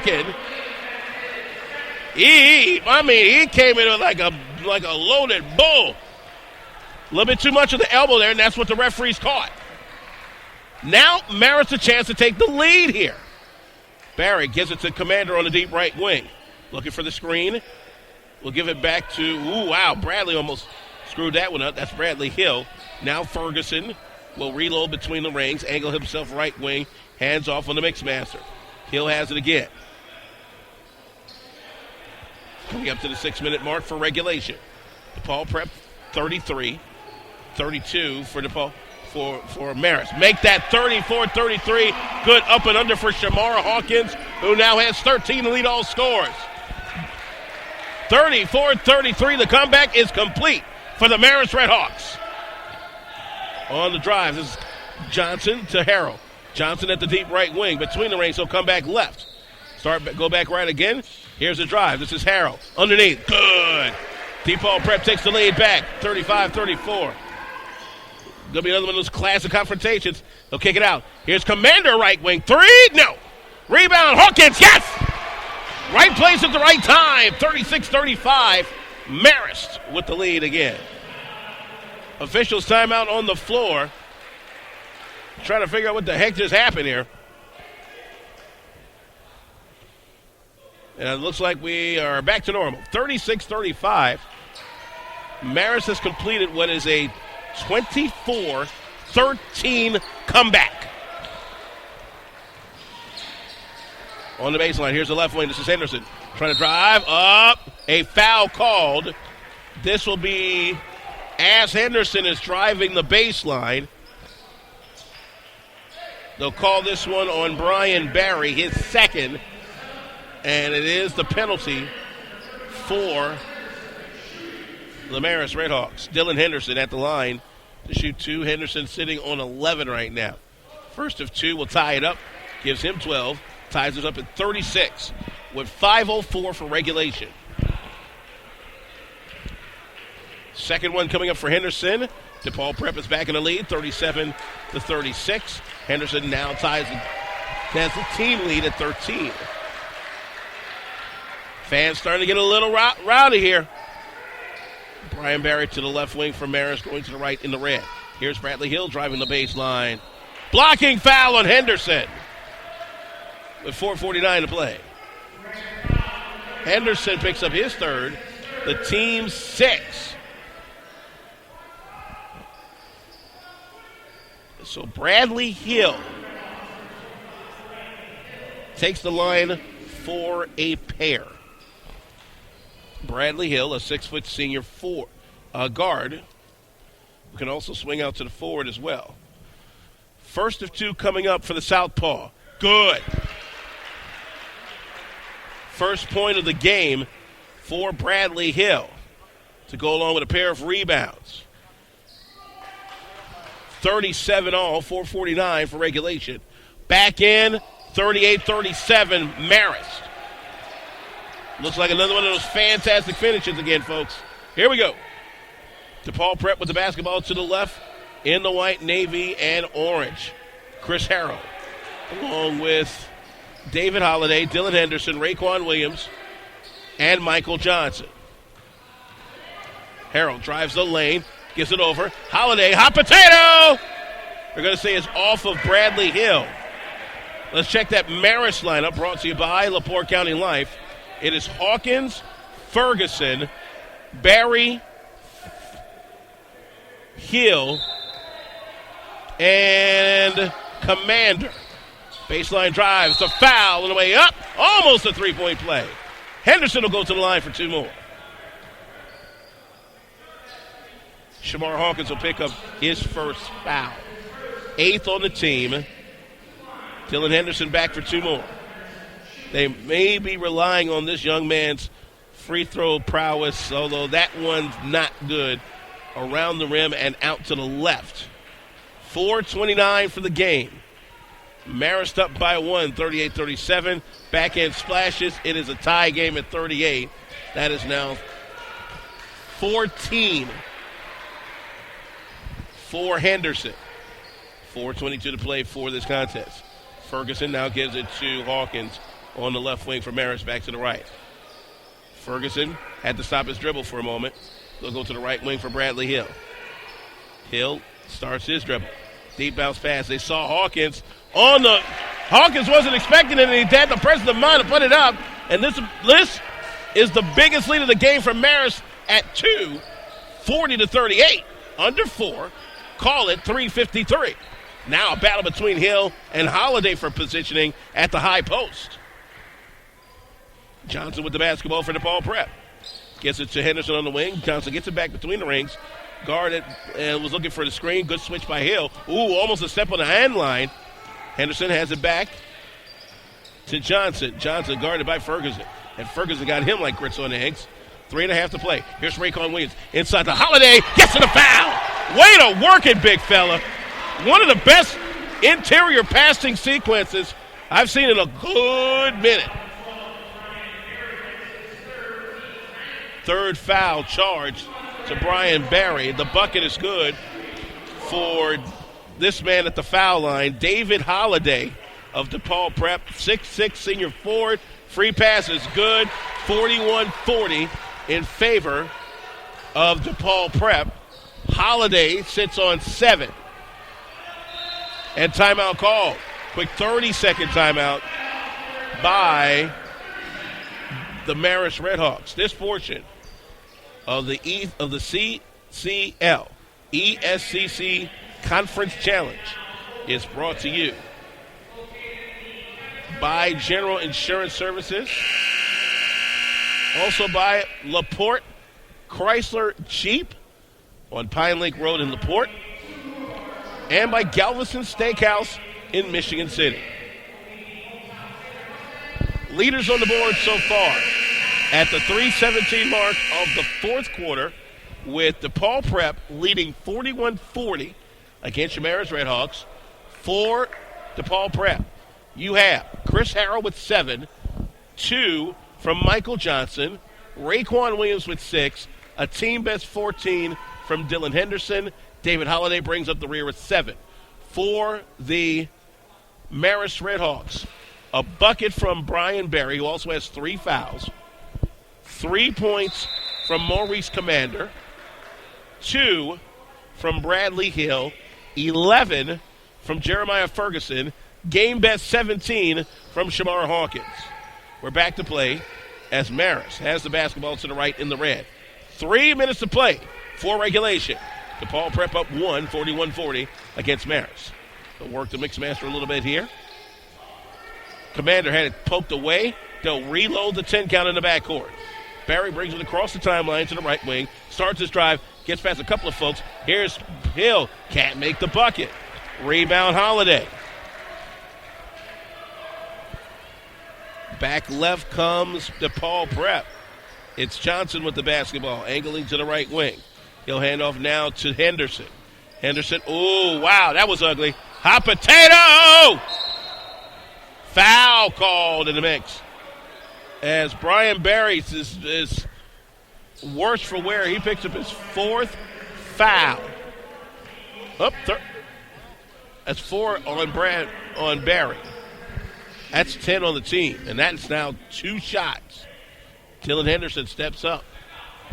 second. He came in like a loaded bull. A little bit too much of the elbow there, and that's what the referees caught. Now Marist a chance to take the lead here. Barry gives it to Commander on the deep right wing. Looking for the screen. We'll give it back to, Bradley almost screwed that one up. That's Bradley Hill. Now Ferguson will reload between the rings, angle himself right wing, hands off on the Mixmaster. Hill has it again. Coming up to the 6-minute mark for regulation. DePaul Prep 33, 32 for DePaul. For Marist. Make that 34-33. Good up and under for Shamara Hawkins, who now has 13 to lead all scores. 34-33. The comeback is complete for the Marist Redhawks. On the drive, this is Johnson to Harrell. Johnson at the deep right wing. Between the rings, he'll come back left. Go back right again. Here's the drive. This is Harrell. Underneath. Good. DePaul Prep takes the lead back. 35-34. Going to be another one of those classic confrontations. They'll kick it out. Here's Commander right wing. 3. No. Rebound. Hawkins. Yes. Right place at the right time. 36-35. Marist with the lead again. Officials timeout on the floor. Trying to figure out what the heck just happened here. And it looks like we are back to normal. 36-35. Marist has completed what is a 24-13 comeback. On the baseline, here's the left wing. This is Henderson trying to drive up. A foul called. This will be as Henderson is driving the baseline. They'll call this one on Brian Barry, his second. And it is the penalty for the Marist Redhawks. Dylan Henderson at the line to shoot 2. Henderson sitting on 11 right now. First of 2 will tie it up. Gives him 12. Ties it up at 36 with 5:04 for regulation. Second one coming up for Henderson. DePaul Prep is back in the lead, 37-36. Henderson now has the team lead at 13. Fans starting to get a little rowdy here. Brian Barry to the left wing for Marist, going to the right in the red. Here's Bradley Hill driving the baseline. Blocking foul on Henderson with 4:49 to play. Henderson picks up his third, the team's 6. So Bradley Hill takes the line for a pair. Bradley Hill, a 6-foot senior guard, who can also swing out to the forward as well. First of 2 coming up for the Southpaw. Good. First point of the game for Bradley Hill to go along with a pair of rebounds. 37 all, 4:49 for regulation. Back in, 38-37, Marist. Looks like another one of those fantastic finishes again, folks. Here we go. DePaul Prep with the basketball to the left in the white, navy, and orange. Chris Harrell, along with David Holliday, Dylan Henderson, Raekwon Williams, and Michael Johnson. Harrell drives the lane, gives it over. Holliday, hot potato! They're going to say it's off of Bradley Hill. Let's check that Marist lineup brought to you by LaPorte County Life. It is Hawkins, Ferguson, Barry, Hill, and Commander. Baseline drive. It's a foul on the way up. Almost a 3-point play. Henderson will go to the line for 2 more. Shamar Hawkins will pick up his first foul. 8th on the team. Dylan Henderson back for 2 more. They may be relying on this young man's free throw prowess, although that one's not good. Around the rim and out to the left. 4:29 for the game. Marist up by 1, 38-37. Backhand splashes. It is a tie game at 38. That is now 14 for Henderson. 4:22 to play for this contest. Ferguson now gives it to Hawkins on the left wing for Marist, back to the right. Ferguson had to stop his dribble for a moment. They'll go to the right wing for Bradley Hill. Hill starts his dribble. Deep bounce pass. They saw Hawkins on the. Hawkins wasn't expecting it, and he had the presence of mind to put it up. And this is the biggest lead of the game for Marist at 2, 40-38. Under 4. Call it 3:53. Now a battle between Hill and Holiday for positioning at the high post. Johnson with the basketball for DePaul Prep. Gets it to Henderson on the wing. Johnson gets it back between the rings. Guarded and was looking for the screen. Good switch by Hill. Ooh, almost a step on the hand line. Henderson has it back to Johnson. Johnson guarded by Ferguson. And Ferguson got him like grits on eggs. 3.5 to play. Here's Raycon Williams inside the Holiday. Gets to the foul. Way to work it, big fella. One of the best interior passing sequences I've seen in a good minute. Third foul charge to Brian Barry. The bucket is good for this man at the foul line, David Holiday of DePaul Prep, 6'6" senior forward. Free pass is good. 41-40 in favor of DePaul Prep. Holiday sits on 7. And timeout called. Quick 30-second timeout by the Marist Redhawks. This portion of the CCL ESCC Conference Challenge is brought to you by General Insurance Services, also by LaPorte Chrysler Jeep on Pine Lake Road in LaPorte, and by Galveston Steakhouse in Michigan City. Leaders on the board so far at the 3:17 mark of the fourth quarter, with DePaul Prep leading 41-40 against your Marist Redhawks. For DePaul Prep, you have Chris Harrell with 7, 2 from Michael Johnson, Rayquan Williams with 6, a team best 14 from Dylan Henderson. David Holiday brings up the rear with 7. For the Marist Redhawks, a bucket from Brian Barry, who also has 3 fouls. 3 points from Maurice Commander. 2 from Bradley Hill. 11 from Jeremiah Ferguson. Game best 17 from Shamar Hawkins. We're back to play as Marist has the basketball to the right in the red. 3 minutes to play for regulation. DePaul Prep up 1, 41-40 against Marist. They'll work the mix master a little bit here. Commander had it poked away. They'll reload the 10 count in the backcourt. Barry brings it across the timeline to the right wing. Starts his drive. Gets past a couple of folks. Here's Hill. Can't make the bucket. Rebound Holiday. Back left comes DePaul Prep. It's Johnson with the basketball. Angling to the right wing. He'll hand off now to Henderson. Henderson. Oh, wow. That was ugly. Hot potato! Foul called in the mix. As Brian Barry is worse for wear. He picks up his 4th foul. That's 4 on Barry. That's 10 on the team. And that's now 2 shots. Dylan Henderson steps up.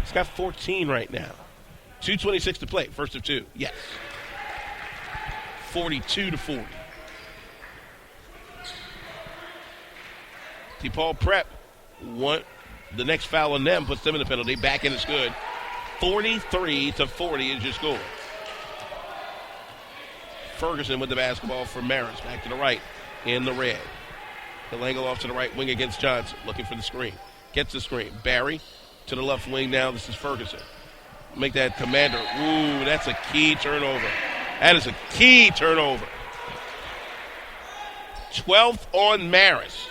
He's got 14 right now. 2:26 to play. First of 2. Yes. 42-40. DePaul Prep, the next foul on them puts them in the penalty. Back in is good. 43-40 is your score. Ferguson with the basketball for Marist. Back to the right in the red. He'll angle off to the right wing against Johnson. Looking for the screen. Gets the screen. Barry to the left wing now. This is Ferguson. Make that Commander. Ooh, that's a key turnover. That is a key turnover. 12th on Marist.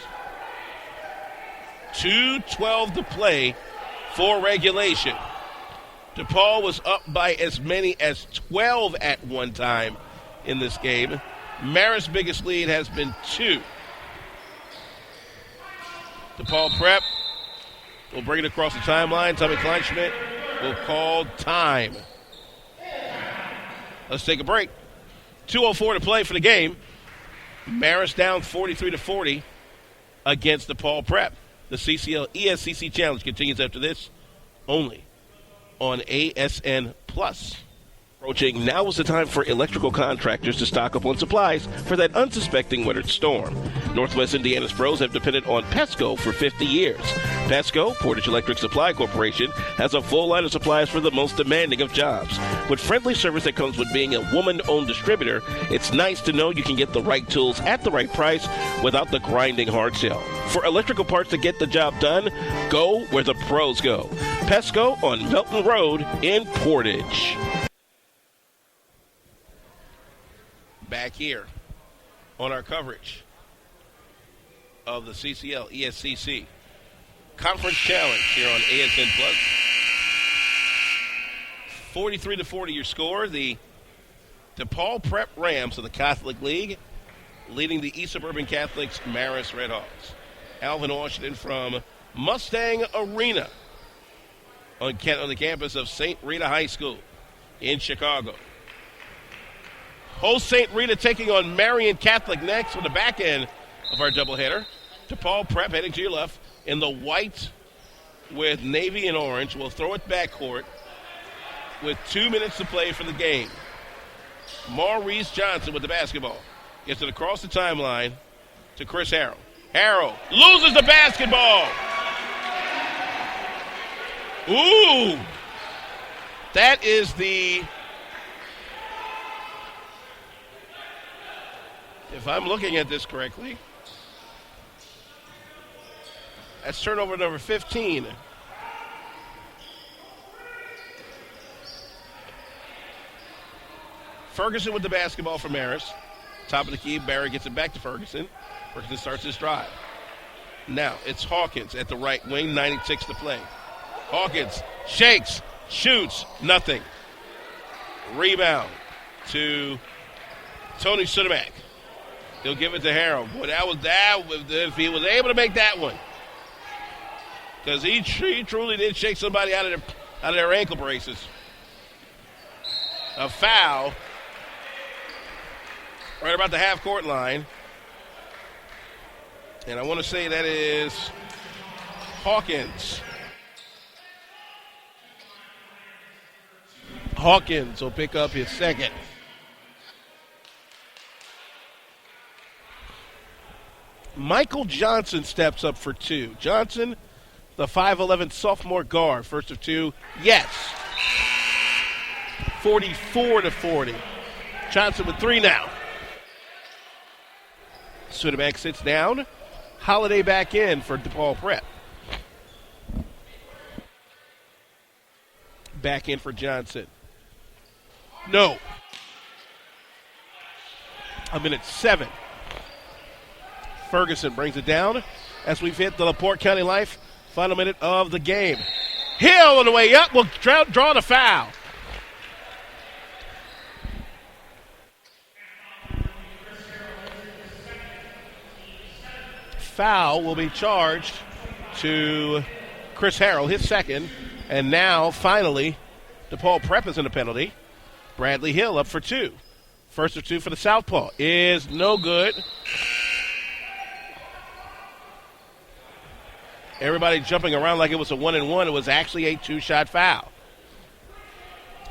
2:12 to play for regulation. DePaul was up by as many as 12 at one time in this game. Marist's biggest lead has been 2. DePaul Prep will bring it across the timeline. Tommy Kleinschmidt will call time. Let's take a break. 2:04 to play for the game. Marist down 43-40. against DePaul Prep. The CCL ESCC Challenge continues after this, only on ASN Plus. Approaching, now is the time for electrical contractors to stock up on supplies for that unsuspecting winter storm. Northwest Indiana's pros have depended on Pesco for 50 years. Pesco, Portage Electric Supply Corporation, has a full line of supplies for the most demanding of jobs. With friendly service that comes with being a woman-owned distributor, it's nice to know you can get the right tools at the right price without the grinding hard sell. For electrical parts to get the job done, go where the pros go. Pesco on Melton Road in Portage. Back here on our coverage of the CCL ESCC Conference Challenge here on ASN Plus. 43-40 your score. The DePaul Prep Rams of the Catholic League leading the East Suburban Catholics Marist Redhawks. Alvin Washington from Mustang Arena on the campus of St Rita High School in Chicago. Host St. Rita taking on Marion Catholic next on the back end of our doubleheader. DePaul Prep heading to your left in the white with navy and orange. We'll throw it backcourt with 2 minutes to play for the game. Maurice Johnson with the basketball. Gets it across the timeline to Chris Harrell. Harrell loses the basketball. Ooh. That is the... If I'm looking at this correctly, that's turnover number 15. Ferguson with the basketball for Marist. Top of the key, Barry gets it back to Ferguson. Ferguson starts his drive. Now it's Hawkins at the right wing, 96 to play. Hawkins shakes, shoots, nothing. Rebound to Tony Sudamak. He'll give it to Harrell. Boy, that was if he was able to make that one. Because he truly did shake somebody out of their ankle braces. A foul right about the half-court line. And I want to say that is Hawkins. Hawkins will pick up his second. Michael Johnson steps up for two. Johnson, the 5'11 sophomore guard, first of two. Yes. 44-40. Johnson with three now. Sudamak sits down. Holiday back in for DePaul Prep. Back in for Johnson. No. A minute 7. Ferguson brings it down as we've hit the LaPorte County Life final minute of the game. Hill on the way up will draw the foul. Foul will be charged to Chris Harrell, his second. And now, finally, DePaul Prep is in the penalty. Bradley Hill up for two. First of two for the Southpaw is no good. Everybody jumping around like it was a 1-and-1. It was actually a two-shot foul.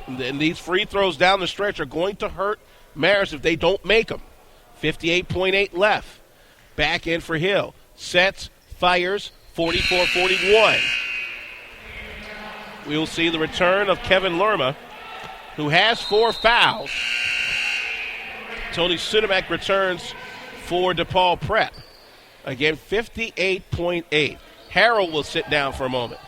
And these free throws down the stretch are going to hurt Marist if they don't make them. 58.8 left. Back in for Hill. Sets, fires, 44-41. We will see the return of Kevin Lerma, who has 4 fouls. Tony Sudamak returns for DePaul Prep. Again, 58.8. Harrell will sit down for a moment.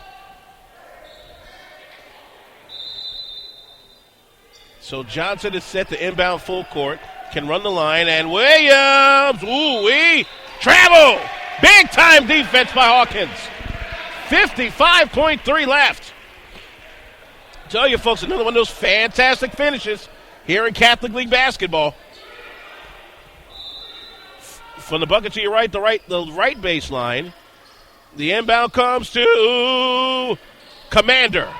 So Johnson is set to inbound full court, can run the line, and Williams, ooh-wee, travel! Big-time defense by Hawkins. 55.3 left. Tell you folks, another one of those fantastic finishes here in Catholic League basketball. From the bucket to your right, the right baseline. The inbound comes to Commander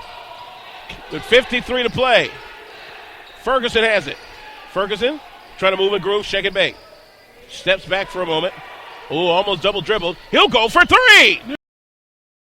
with 53 to play. Ferguson has it. Ferguson trying to move and groove, shake and bake. Steps back for a moment. Oh, almost double dribbled. He'll go for three.